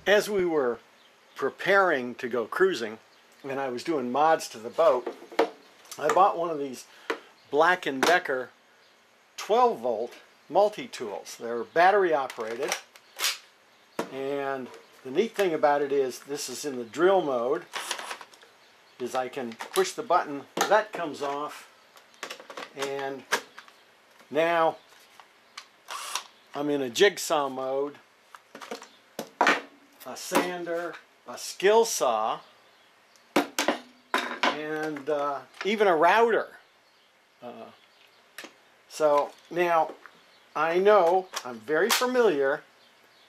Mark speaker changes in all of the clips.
Speaker 1: As we were preparing to go cruising and I was doing mods to the boat, I bought one of these Black & Decker 12 volt multi-tools. They're battery operated, and the neat thing about it is this is in the drill mode, is I can push the button, that comes off, and now I'm in a jigsaw mode, a sander, a skill saw, and even a router. So now I know I'm very familiar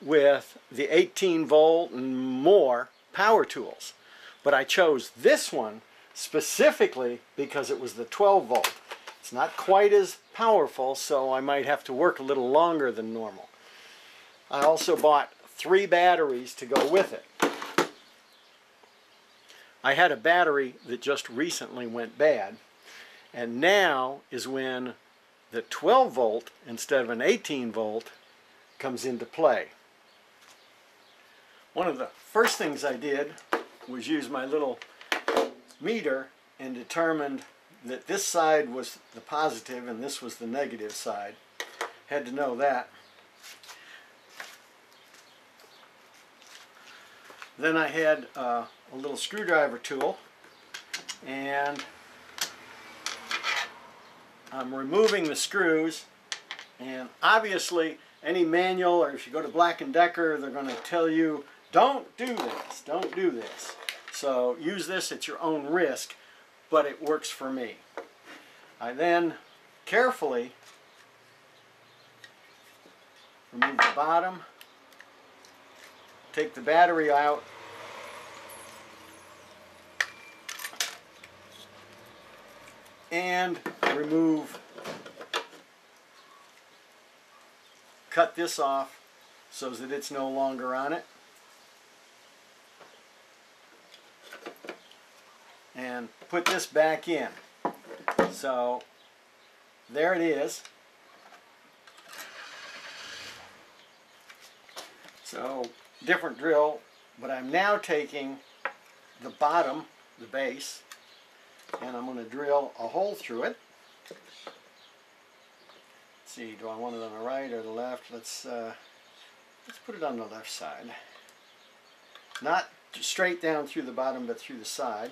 Speaker 1: with the 18 volt and more power tools, but I chose this one specifically because it was the 12 volt. It's not quite as powerful, so I might have to work a little longer than normal. I also bought 3 batteries to go with it. I had a battery that just recently went bad, and now is when the 12 volt instead of an 18 volt comes into play. One of the first things I did was use my little meter and determined that this side was the positive and this was the negative side. Had to know that. Then I had a little screwdriver tool, and I'm removing the screws, and obviously any manual, or if you go to Black & Decker, they're going to tell you don't do this, don't do this. So use this at your own risk, but it works for me. I then carefully remove the bottom, take the battery out, and cut this off so that it's no longer on it, and put this back in. So there it is. So different drill, but I'm now taking the bottom, the base, and I'm going to drill a hole through it. Let's see, do I want it on the right or the left? Let's put it on the left side. Not straight down through the bottom, but through the side.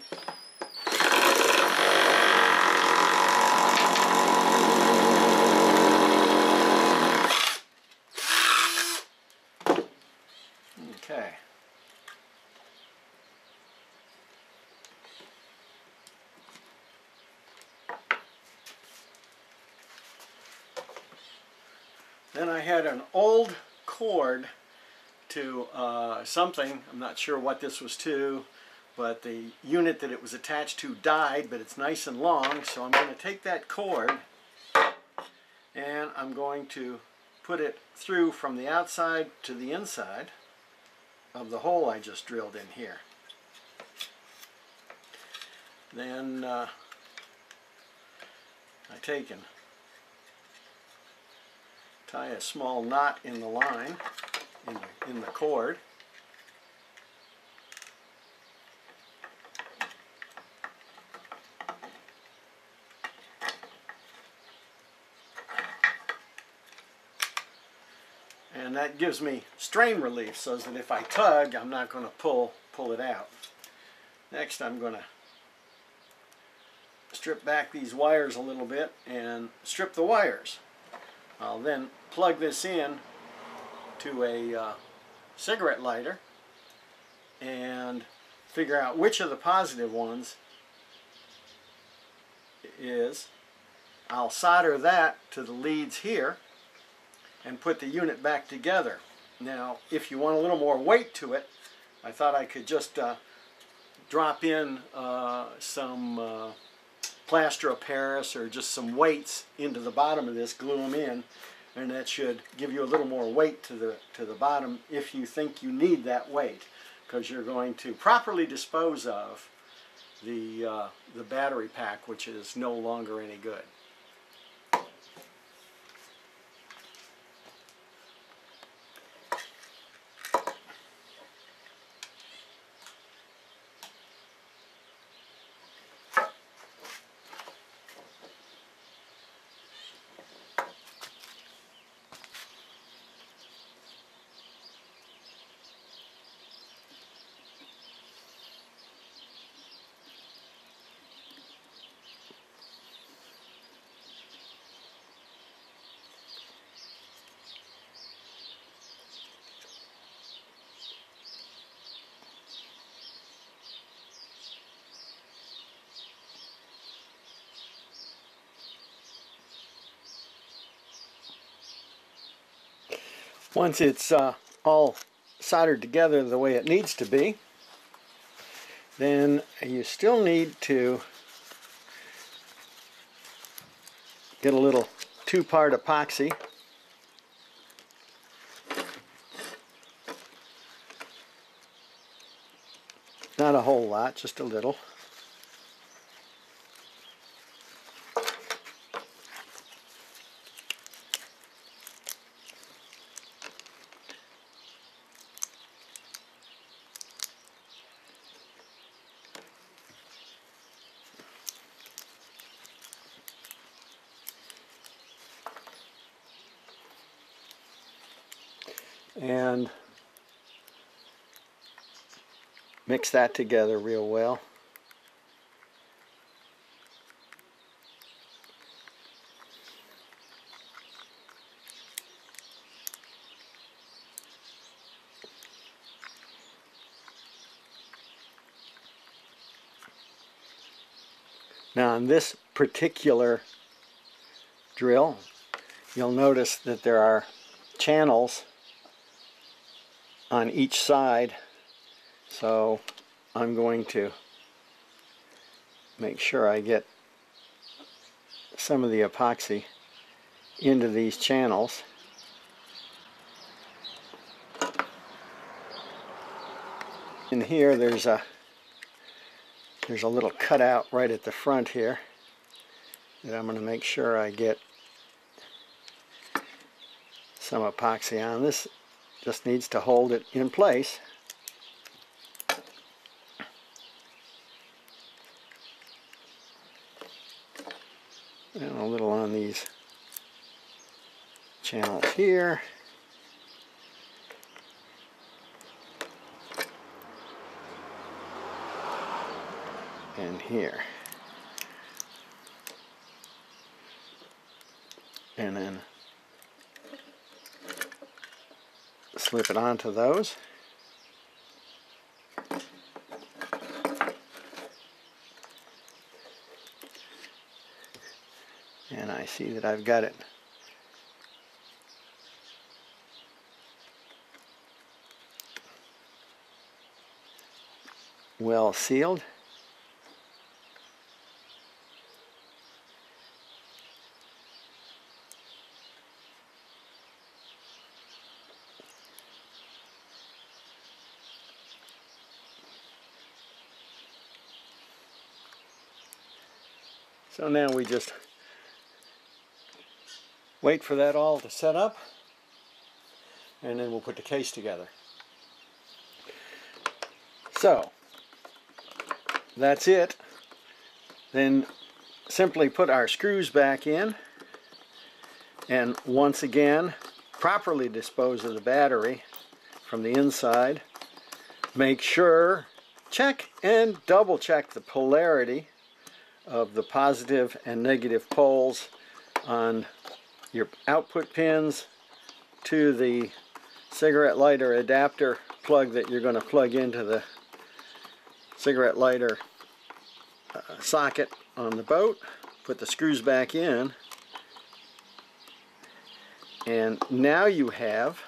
Speaker 1: Okay. Then I had an old cord to something, I'm not sure what this was to, but the unit that it was attached to died, but it's nice and long, so I'm going to take that cord and I'm going to put it through from the outside to the inside of the hole I just drilled in here. Then I take and tie a small knot in the line, in the cord. And that gives me strain relief so that if I tug, I'm not going to pull it out. Next, I'm going to strip back these wires a little bit and strip the wires. I'll then plug this in to a cigarette lighter and figure out which of the positive ones is. I'll solder that to the leads here and put the unit back together. Now, if you want a little more weight to it, I thought I could just drop in some plaster of Paris or just some weights into the bottom of this, glue them in, and that should give you a little more weight to the bottom if you think you need that weight, because you're going to properly dispose of the battery pack, which is no longer any good. Once it's all soldered together the way it needs to be, then you still need to get a little 2-part epoxy. Not a whole lot, just a little. And mix that together real well. Now on this particular drill, you'll notice that there are channels on each side, so I'm going to make sure I get some of the epoxy into these channels. In here there's a little cutout right at the front here that I'm going to make sure I get some epoxy on. This just needs to hold it in place. And a little on these channels here. And here. And then slip it onto those. And I see that I've got it well sealed. So now we just wait for that all to set up, and then we'll put the case together. So that's it. Then simply put our screws back in, and once again properly dispose of the battery from the inside. Make sure, check and double check the polarity of the positive and negative poles on your output pins to the cigarette lighter adapter plug that you're going to plug into the cigarette lighter socket on the boat. Put the screws back in, and now you have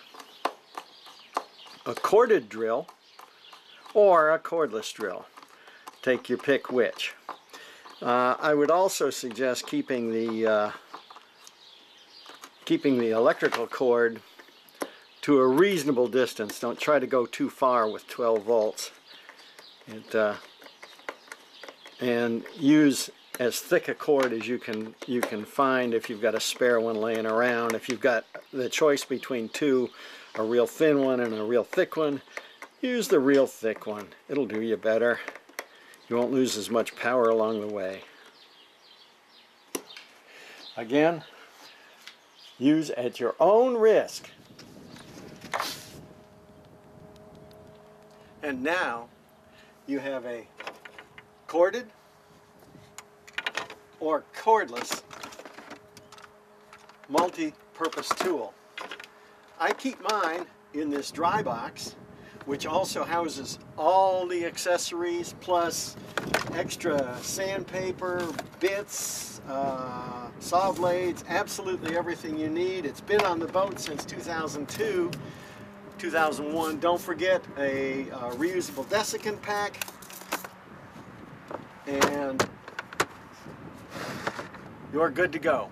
Speaker 1: a corded drill or a cordless drill. Take your pick which. I would also suggest keeping the electrical cord to a reasonable distance. Don't try to go too far with 12 volts. And use as thick a cord as you can find if you've got a spare one laying around. If you've got the choice between two, a real thin one and a real thick one, use the real thick one. It'll do you better. You won't lose as much power along the way. Again, use at your own risk. And now you have a corded or cordless multi-purpose tool. I keep mine in this dry box, which also houses all the accessories plus extra sandpaper, bits, saw blades, absolutely everything you need. It's been on the boat since 2002, 2001. Don't forget a reusable desiccant pack, and you're good to go.